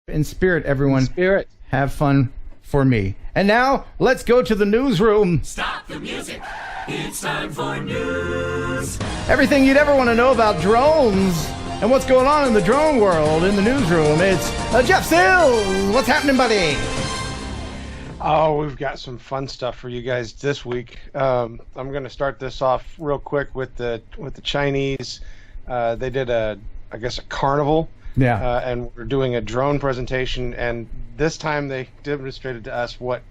In spirit, everyone. In spirit. Have fun for me. And now, let's go to the newsroom. Stop the music. It's time for news. Everything you'd ever want to know about drones and what's going on in the drone world in the newsroom. It's Jeff Sills. What's happening, buddy? Oh, we've got some fun stuff for you guys this week. I'm going to start this off real quick with the Chinese. They did a carnival. Yeah. And we're doing a drone presentation, and this time they demonstrated to us what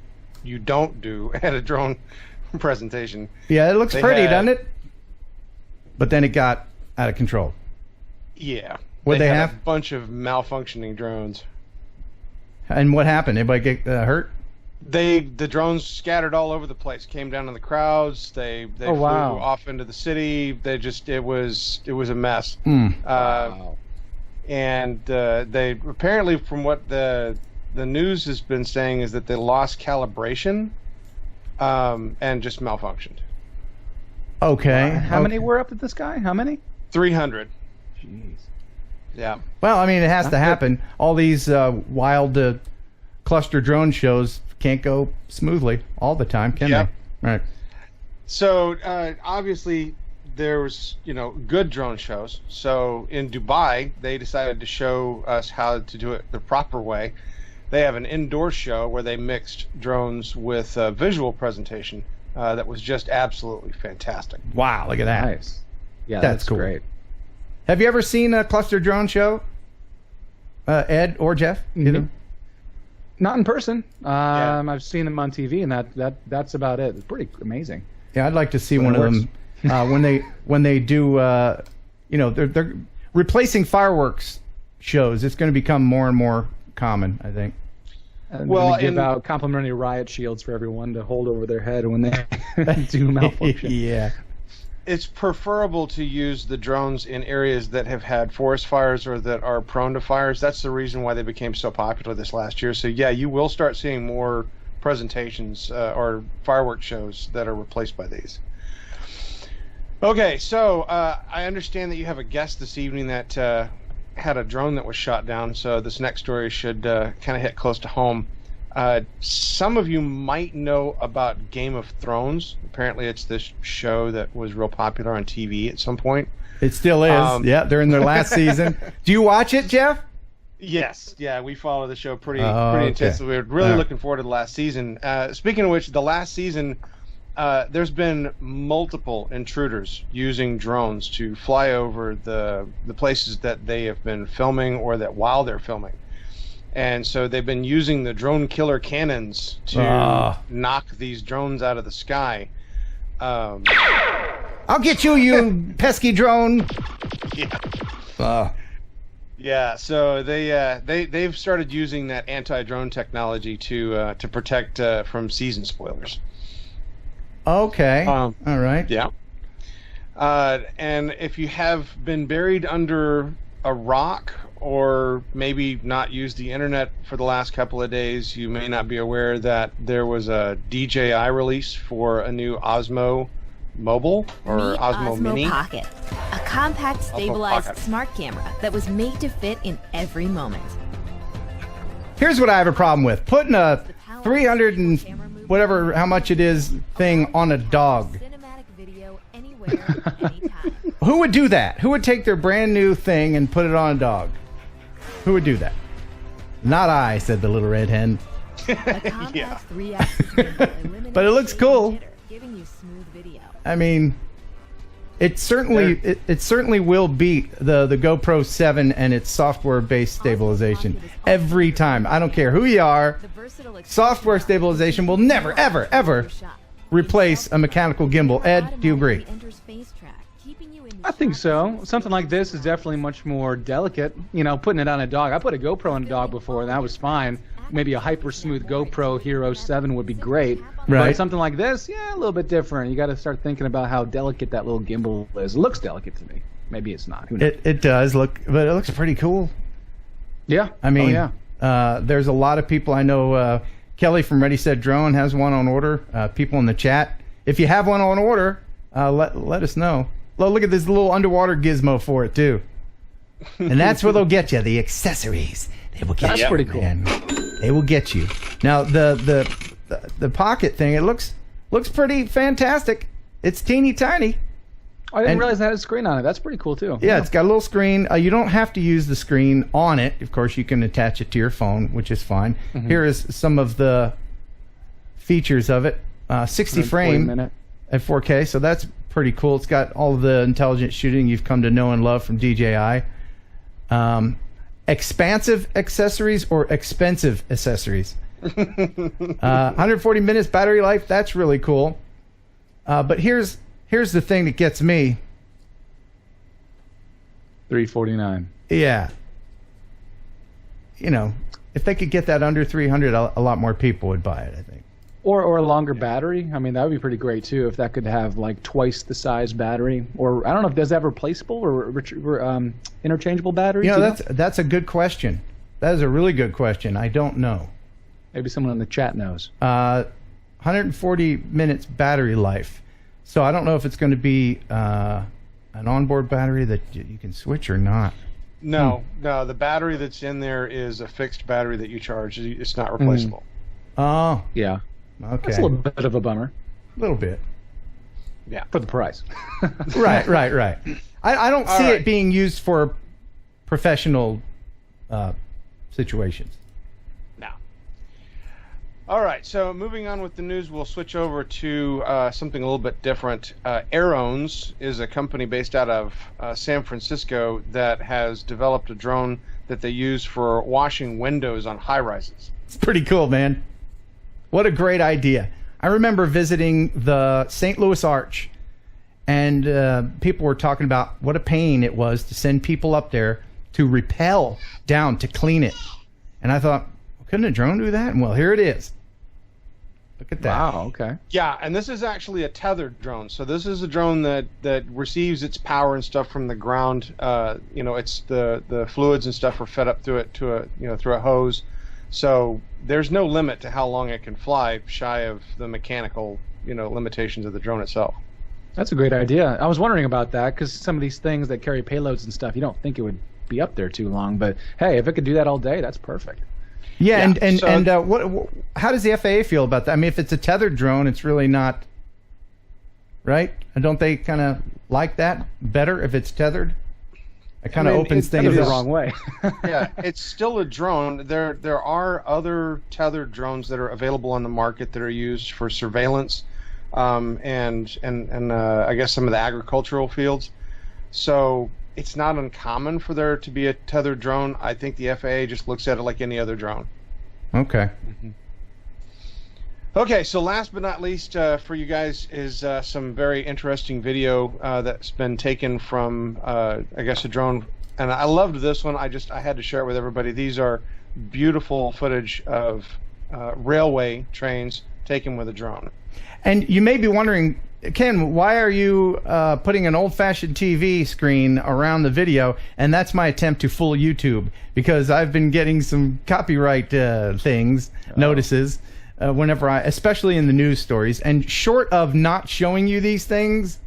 you don't do at a drone presentation. Yeah, it looks pretty, doesn't it? But then it got out of control. Yeah. What'd they had have? A bunch of malfunctioning drones. And what happened? Anybody get hurt? The drones scattered all over the place. Came down in the crowds. They flew off into the city. It was a mess. Wow. And they apparently, from what the news has been saying, is that they lost calibration and just malfunctioned. Okay. How many were up at the sky? How many? 300. Jeez. Yeah. Well, I mean, it has to happen. All these wild cluster drone shows can't go smoothly all the time, can they? Right. So obviously there was, good drone shows. So in Dubai, they decided to show us how to do it the proper way. They have an indoor show where they mixed drones with visual presentation that was just absolutely fantastic. Wow, look at that. Nice. Yeah, that's cool. Great. Have you ever seen a cluster drone show, Ed or Jeff? Either? Not in person. I've seen them on TV, and that's about it. It's pretty amazing. Yeah, I'd like to see one of them when they do. They're replacing fireworks shows. It's going to become more and more common, I think. And they give out complimentary riot shields for everyone to hold over their head when they do malfunction. Yeah. It's preferable to use the drones in areas that have had forest fires or that are prone to fires. That's the reason why they became so popular this last year. So yeah, you will start seeing more presentations or fireworks shows that are replaced by these. Okay, so I understand that you have a guest this evening that had a drone that was shot down, so this next story should kind of hit close to home. Some of you might know about Game of Thrones. Apparently it's this show that was real popular on TV at some point. It still is. Yeah, they're in their last season. Do you watch it, Jeff? Yes. Yeah, we follow the show pretty intensely. We're really looking forward to the last season. Speaking of which, the last season, there's been multiple intruders using drones to fly over the places that they have been filming or that while they're filming. And so they've been using the drone killer cannons to knock these drones out of the sky. I'll get you, you pesky drone. Yeah. Yeah. So they've started using that anti-drone technology to protect from season spoilers. Okay. All right. Yeah. And if you have been buried under a rock or maybe not used the internet for the last couple of days, you may not be aware that there was a DJI release for a new Osmo Mobile or Osmo Mini. Pocket, a compact, stabilized smart camera that was made to fit in every moment. Here's what I have a problem with. Putting a 300 and whatever, how much it is, thing on a dog. Cinematic video anywhere, anytime. Who would do that? Who would take their brand new thing and put it on a dog? Who would do that? Not I, said the little red hen. Yeah. But it looks cool. Giving you smooth video. I mean, it certainly will beat the GoPro 7 and its software-based stabilization every time. I don't care who you are. Software stabilization will never, ever, ever replace a mechanical gimbal. Ed, do you agree? I think so. Something like this is definitely much more delicate. Putting it on a dog. I put a GoPro on a dog before, and that was fine. Maybe a hyper smooth GoPro Hero 7 would be great. Right. But something like this, a little bit different. You got to start thinking about how delicate that little gimbal is. It looks delicate to me. Maybe it's not. Who knows? It does look, but it looks pretty cool. Yeah. I mean, there's a lot of people I know. Kelly from Ready Set Drone has one on order. People in the chat, if you have one on order, let us know. Look at this little underwater gizmo for it too. And that's where they'll get you, the accessories. They will get That's you, pretty cool. man. They will get you. Now the pocket thing, it looks pretty fantastic. It's teeny tiny. I didn't realize it had a screen on it. That's pretty cool too. Yeah, it's got a little screen. You don't have to use the screen on it. Of course, you can attach it to your phone, which is fine. Here is some of the features of it. 60 frame minute. at 4K, so that's pretty cool. It's got all of the intelligent shooting you've come to know and love from DJI. Expansive accessories or expensive accessories. 140 minutes battery life. That's really cool. But here's the thing that gets me. $349. Yeah. You know, if they could get that under 300, a lot more people would buy it, I think. Or a longer battery. I mean, that would be pretty great too if that could have like twice the size battery. Or I don't know if does that have replaceable or interchangeable batteries. You know, that's a good question. That is a really good question. I don't know. Maybe someone in the chat knows. 140 minutes battery life. So I don't know if it's going to be an onboard battery that you can switch or not. No, the battery that's in there is a fixed battery that you charge. It's not replaceable. Oh, Yeah. okay. That's a little bit of a bummer A little bit. Yeah. for the price. Right. I don't see right. it being used for professional situations. No. All right, so moving on with the news, we'll switch over to something a little bit different. Aerones is a company based out of San Francisco that has developed a drone that they use for washing windows on high-rises. It's pretty cool, man. What a great idea. I remember visiting the St. Louis Arch, and people were talking about what a pain it was to send people up there to rappel down to clean it. And I thought, couldn't a drone do that? And well, here it is. Look at that. Wow. Okay. Yeah, and this is actually a tethered drone. So this is a drone that receives its power and stuff from the ground. It's the fluids and stuff are fed up through it through a hose. So there's no limit to how long it can fly, shy of the mechanical limitations of the drone itself. That's a great idea. I was wondering about that because some of these things that carry payloads and stuff, you don't think it would be up there too long. But hey, if it could do that all day, that's perfect. Yeah, Yeah, and how does the FAA feel about that? I mean, if it's a tethered drone, it's really not, right? And don't they kind of like that better if it's tethered? It kind of opens things the up. wrong way. Yeah, it's still a drone. There are other tethered drones that are available on the market that are used for surveillance, and I guess some of the agricultural fields. So it's not uncommon for there to be a tethered drone. I think the FAA just looks at it like any other drone. Okay. Okay, so last but not least for you guys is some very interesting video that's been taken from, I guess, a drone. And I loved this one. I had to share it with everybody. These are beautiful footage of railway trains taken with a drone. And you may be wondering, Ken, why are you putting an old-fashioned TV screen around the video? And that's my attempt to fool YouTube, because I've been getting some copyright notices whenever especially in the news stories. And short of not showing you these things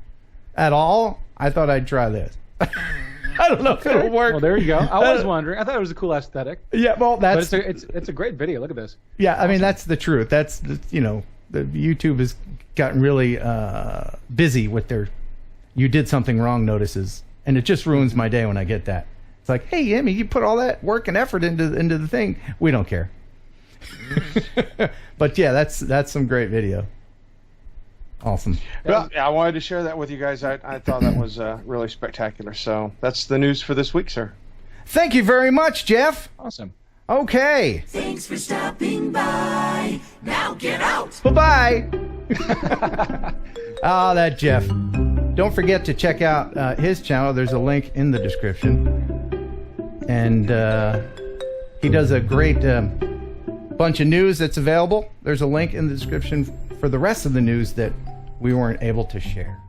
at all, I thought I'd try this. I don't know if it'll work. Well, there you go. I was wondering. I thought it was a cool aesthetic. Yeah, well, that's. But it's a great video. Look at this. Yeah, I mean, that's the truth. That's the YouTube has gotten really busy with their "you did something wrong" notices, and it just ruins my day when I get that. It's like, hey, Emmy, you put all that work and effort into the thing. We don't care. But yeah, that's some great video. Awesome. Well, I wanted to share that with you guys. I thought that was really spectacular. So that's the news for this week, sir. Thank you very much, Jeff. Awesome. Okay. Thanks for stopping by. Now get out. Bye-bye. That Jeff. Don't forget to check out his channel. There's a link in the description. And he does a great bunch of news that's available. There's a link in the description for the rest of the news that we weren't able to share.